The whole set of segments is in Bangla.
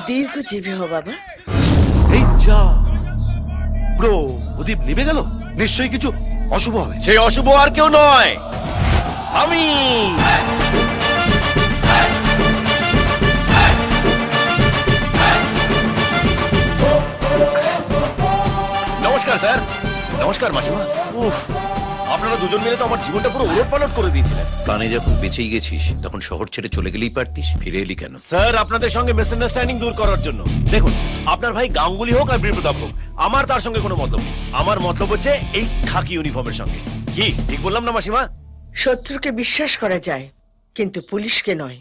দীর্ঘজীবী হো বাবা। এই যা ব্রো, প্রদীপ নিভে গেল, নিশ্চয়ই কিছু অশুভ হবে। সেই অশুভ আর কেউ নয়, আমি। নমস্কার স্যার। নমস্কার মাসিমা। উফ, আপনারা দুজন মিলে তো আমার জীবনটা পুরো ওলটপালট করে দিয়েছিলেন। প্রাণে যখন বেঁচেই গেছিস তখন শহর ছেড়ে চলে গেলেই পারতিস, ফিরে এলি কেন? স্যার, আপনাদের সঙ্গে মিসআন্ডারস্ট্যান্ডিং দূর করার জন্য। দেখুন, আপনার ভাই গাঙ্গুলি হোক আর বীরপ্রতাপ হোক, আমার তার সঙ্গে কোনো মতলব নেই। আমার মতলব হচ্ছে এই খাকি ইউনিফর্মের সঙ্গে। কি ঠিক বললাম না মাসিমা? শত্রুকে বিশ্বাস করা যায়, কিন্তু পুলিশকে নয়।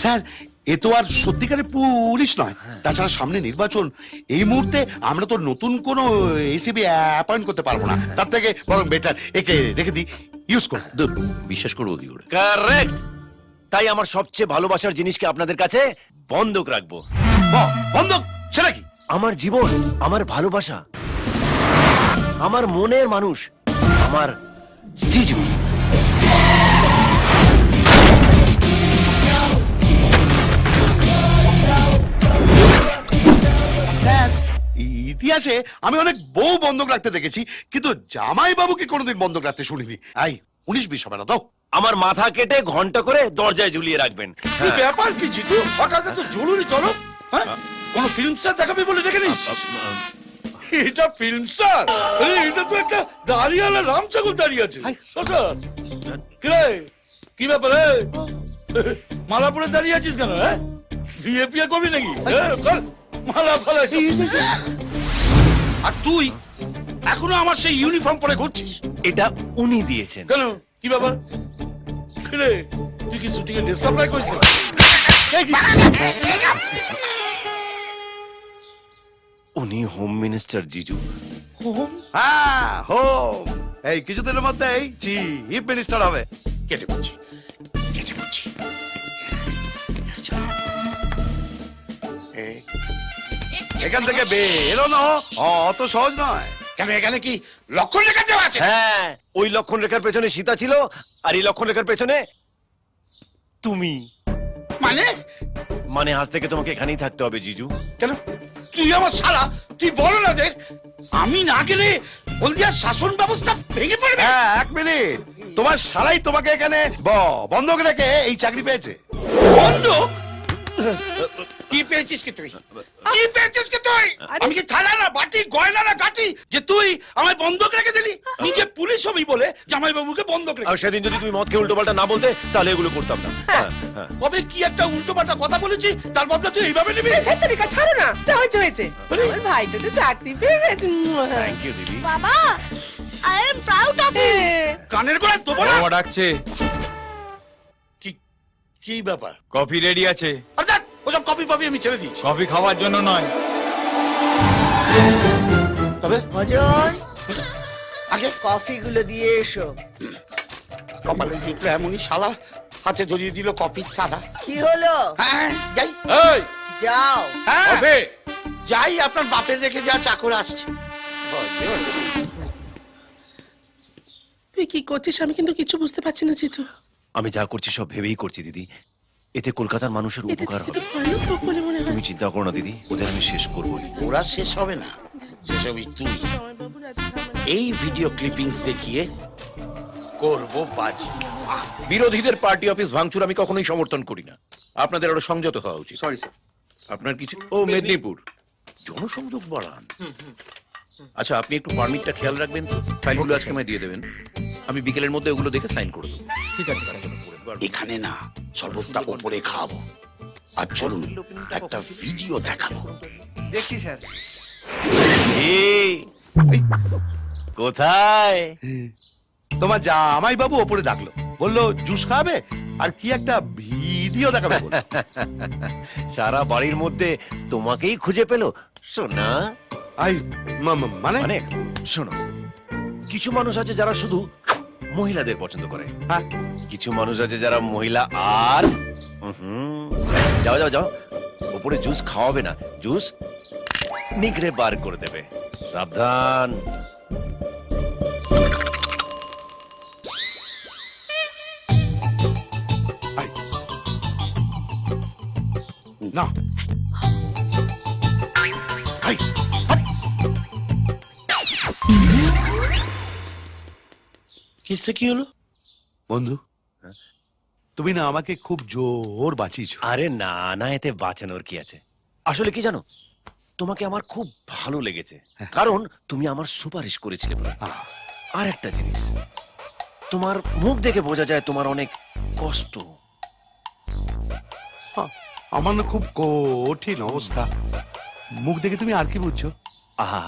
স্যার, এ তো আর সত্যিকারের পুলিশ নয়। তাছাড়া সামনে নির্বাচন, এই মুহূর্তে আমরা তো নতুন কোনো এসিবি অ্যাপয়েন্ট করতে পারবো না। তার থেকে বরং বেটার একে রেখে দিই, ইউজ করো। দূর, বিশ্বাস করবো কি করে? কারেক্ট। তাই আমার সবচেয়ে ভালোবাসার জিনিসকে আপনাদের কাছে বন্ধক রাখবো। বন্ধক? সেটা কি? আমার জীবন, আমার ভালোবাসা, আমার মনের মানুষ, আমার জিজু। স্যার, ইতিহাসে আমি অনেক বউ বন্ধক রাখতে দেখেছি, কিন্তু জামাই বাবুকে কোনোদিন বন্ধক রাখতে শুনিনি। আই 19-20 হবে না তো? আমার মাথা কেটে ঘন্টা করে দরজায় ঝুলিয়ে রাখবেন। এই ব্যাপার কি জিতু? হঠাৎ এত জরুরি তলব? হ্যাঁ, কোন ফিল্ম স্টার দেখাবি বলে ডেকে নিস? এটা ফিল্ম স্টার? আরে এটা তো একটা দাঁড়িয়ালা রামচাকর দাঁড়িয়ে আছে। কিরে, কি ব্যাপার? মালাপুরে দাঁড়িয়ে আছিস কেন? হ্যাঁ, বিয়ে পিয়ে করবি নাকি? মালা ফালা। আর তুই এখনো আমার সেই ইউনিফর্ম পরে ঘুরছিস? এটা উনি দিয়েছেন। কেন, কি ব্যাপার? কিরে, তুই কি শুটিং এ ড্রেস সাপ্লাই করিস? উনি হোম মিনিস্টার জিজু। হ্যাঁ, হোম। এই কিছুদিনের মধ্যেই চিফ মিনিস্টার হবে। কেটে পড়ছি, কেটে পড়ছি। এখান থেকে বেরোনো অত সহজ নয়। কেন, এখানে কি লক্ষণ রেখা দেওয়া আছে? হ্যাঁ, ওই লক্ষণ রেখার পেছনে সীতা ছিল, আর এই লক্ষণ রেখার পেছনে তুমি। মানে? মানে আজ থেকে তোমাকে এখানেই থাকতে হবে জিজু। কেন, তুই আমার শালা, তুই বল না যে আমি না গেলে হলদিয়ার শাসন ব্যবস্থা ভেঙে পড়বে। হ্যাঁ, 1 মিনিট। তোমার শালাই তোমাকে এখানে বন্ধক রেখে এই চাকরি পেয়েছে। বন্ধ? কি পেয়েছিস কি তুই? কি পেয়েছিস কি তুই? আমি কি থালা না বাটি, গয়না না গাটি যে তুই আমায় বন্ধক রেখে দিলি? নিজে পুলিশ হবি বলে জামাই বাবুকে বন্ধক রেখে। আর সেদিন যদি তুমি মদ খেয়ে উল্টো পাল্টা না বলতে, তাহলে এগুলো করতাম না। হ্যাঁ, হ্যাঁ। কবে কি একটা উল্টো পাল্টা কথা বলেছি, তার বদলা তুই এইভাবে নিবি? ছেত্রিকা ছাড়ো না, যা হয়েছে হয়েছে। আমার ভাইটা তো চাকরি পেয়ে গেছে। থ্যাংক ইউ দিদি। বাবা, I am proud of you. কানের গোড়ায় দেবো না? বাবা ডাকছে। কি কি ব্যাপার? কফি রেডি আছে। অর্থাৎ ওসব কপি পাবি আমি ছেড়ে দিয়েছি। কফি খাওয়ার জন্য নয়। তবে ভজন, আগে কফিগুলো দিয়ে এসো। কপালে জুটলো এমনই শালা, হাতে ধরিয়ে দিল কপির থালা। কি হলো? হ্যাঁ, যাই। এই যাও। হ্যাঁ, কফি। যাই, আপনার বাপের রেখে যা চাকর আসছে। তুই কি করছিস আমি কিন্তু কিছু বুঝতে পারছি না জিতু। আমি যা করছি সব ভেবেই করছি দিদি। এতে কলকাতার মানুষের এতে উপকার তো হবে। ভয়ানক রোগ বলে মনে হয়। তুমি চিন্তা করো না দিদি, ওদের আমি শেষ করবোই। ওরা শেষ হবে না, শেষ হবি তুই। এই ভিডিও ক্লিপিংস দেখিয়ে করব বাজি। বিরোধীদের পার্টি অফিস ভাঙচুর আমি কখনোই সমর্থন করি না। আপনাদের আরো সংযত হওয়া উচিত। Sorry sir. আপনার কিছু মেদিনীপুর জনসংযোগ বাড়ান। আচ্ছা, আপনি একটু পারমিটটা খেয়াল রাখবেন তো। ফাইলগুলো আজকে আমায় দিয়ে দেবেন, আমি বিকেলের মধ্যে ওগুলো দেখে সাইন করে দেবো। ঠিক আছে স্যার। এখানে না, সর্বত্র ওপরে খাবো। আর চলুন একটা ভিডিও দেখাবো। দেখছি স্যার। এই, কোথায়? তোমার জামাই বাবু ওপরে ডাকলো, বললো জুস খাবে আর কি একটা ভিডিও দেখাবে বলে। সারা বাড়ির মধ্যে তোমাকেই খুঁজে পেলো সোনা। আই মানে মানে শোনো, কিছু মানুষ আছে যারা শুধু মহিলাদের পছন্দ করে, হ্যাঁ, কিছু মানুষ আছে যারা মহিলা আর যাও যাও যাও, ওপরে জুস খাওয়াবে না, জুস নিগড়ে বার করে দেবে। সাবধান। আয়। না আয়, হাট। কিসে কি হলো? বন্ধু তুমি না আমাকে খুব জোর বাঁচিয়েছো। আরে না না, এতে বাঁচানোর কি আছে? আসলে কি জানো, তোমাকে আমার খুব ভালো লেগেছে, কারণ তুমি আমার সুপারিশ করেছিলে বলে। আহ, আর একটা জিনিস, তোমার মুখ দেখে বোঝা যায় তোমার অনেক কষ্ট। আমার না খুব কঠিন অবস্থা। মুখ দেখে তুমি আর কি বুঝছো? আহা,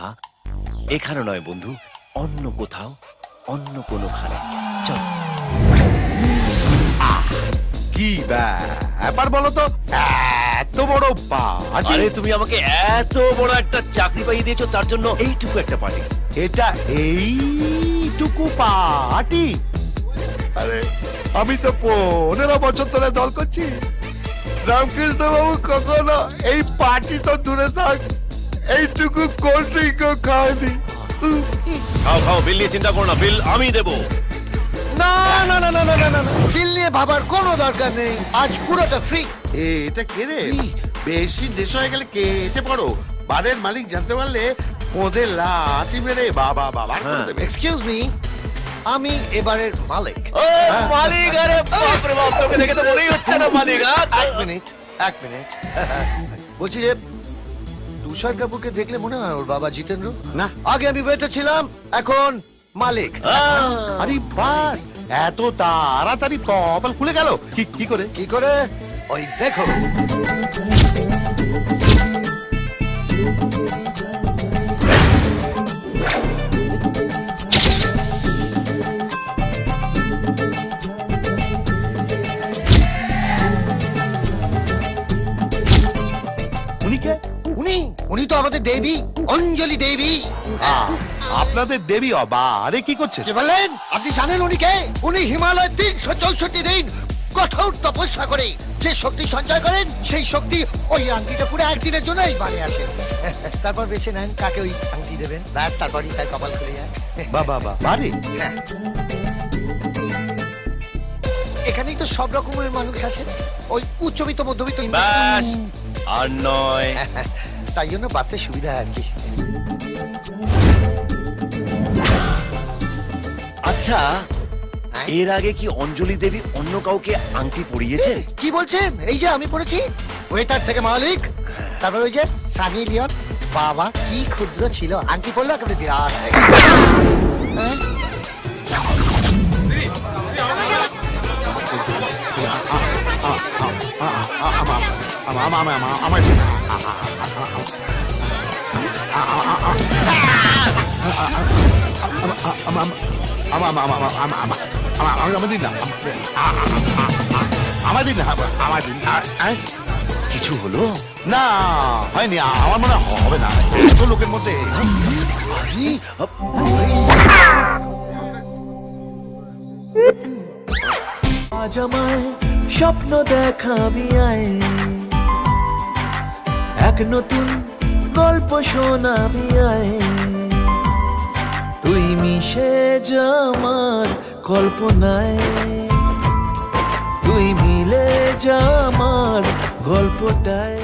এখানে নয় বন্ধু, অন্য কোথাও, অন্য কোনো খানে চল। কি ব্যাপার বলো তো, এত বড় পার্টি? আরে তুমি আমাকে এত বড় একটা চাকরি পাইয়ে দিয়েছো, তার জন্য এইটুকু একটা পার্টি। এটা এইটুকু পার্টি? আরে আমি তো 15 বছর ধরে দল করছি। রামকৃষ্ণ বাবু কখনো এই পার্টি তো দূরে থাক, এইটুকু কোল্ড ড্রিঙ্কও খায়নি। খাও খাও, বিল নিয়ে চিন্তা করো না, বিল আমি দেবো। না না না না না না না না, বিল নিয়ে ভাবার কোনো দরকার নেই, আজ পুরোটা ফ্রি। এটা কে রে? বেশি নেশা হয়ে গেলে কেটে পড়ো। বারের মালিক জানতে পারলে ওদের লাথি মেরে বাবা বাবা করে দেবে। এক্সকিউজ মি, আমি এবারের মালিক। মালিক? আরে বাপ রে বাপ, তোকে দেখে তো মনেই হচ্ছে না মালিক। এক মিনিট, এক মিনিট। বলছি যে তুষার কাপুরকে দেখলে মনে হয় ওর বাবা জিতেন্দ্র? না। আগে আমি ওয়েটার ছিলাম, এখন মালিক। আরে বাস, এত তাড়াতাড়ি কপাল খুলে গেল কি করে? কি করে? ওই দেখো। উনি কে? উনি তো আমাদের দেবী, অঞ্জলি দেবী। আপনাদের দেবী? অবা, আরে কি করছে? কি বললেন? আপনি জানেন উনি কে? উনি হিমালয় 364 দিন কঠোর তপস্যা করে যে শক্তি সঞ্চয় করেন, সেই শক্তি ওই আংটিটা পুরো একদিনের জন্য এই বাড়ি আসে। তারপর বেছে নেন কাকে ওই আংটি দেবেন, ব্যাস তারপরই তার কপাল খুলে যায়। বাবা বাড়ি হ্যাঁ। এখানেই তো সব রকমের মানুষ আছে, ওই উচ্চবিত্ত মধ্যবিত্ত ব্যাস, আর নয়। তাই জন্য বাঁচতে সুবিধা আর কি। আচ্ছা, হ্যাঁ? এর আগে কি অঞ্জলি দেবী অন্য কাউকে আংটি পরিয়েছে? কি বলছেন? এই যে আমি পড়েছি, ওয়েটার থেকে মালিক, তারপর ওই যে সানি লিওন। বাবা কি ক্ষুদ্র ছিল, আংটি পড়লো একেবারে বিরাট হয়ে গেল। হ্যাঁ? কিছু হলো? না হয়নি, আমার মনে হবে না। এত লোকের মধ্যে আজ আমায় স্বপ্ন দেখাবি আয়, এক নতুন গল্প শোনাবি আয়, তুই মিশে যা আমার কল্পনায়, তুই মিলে যা আমার গল্পটায়।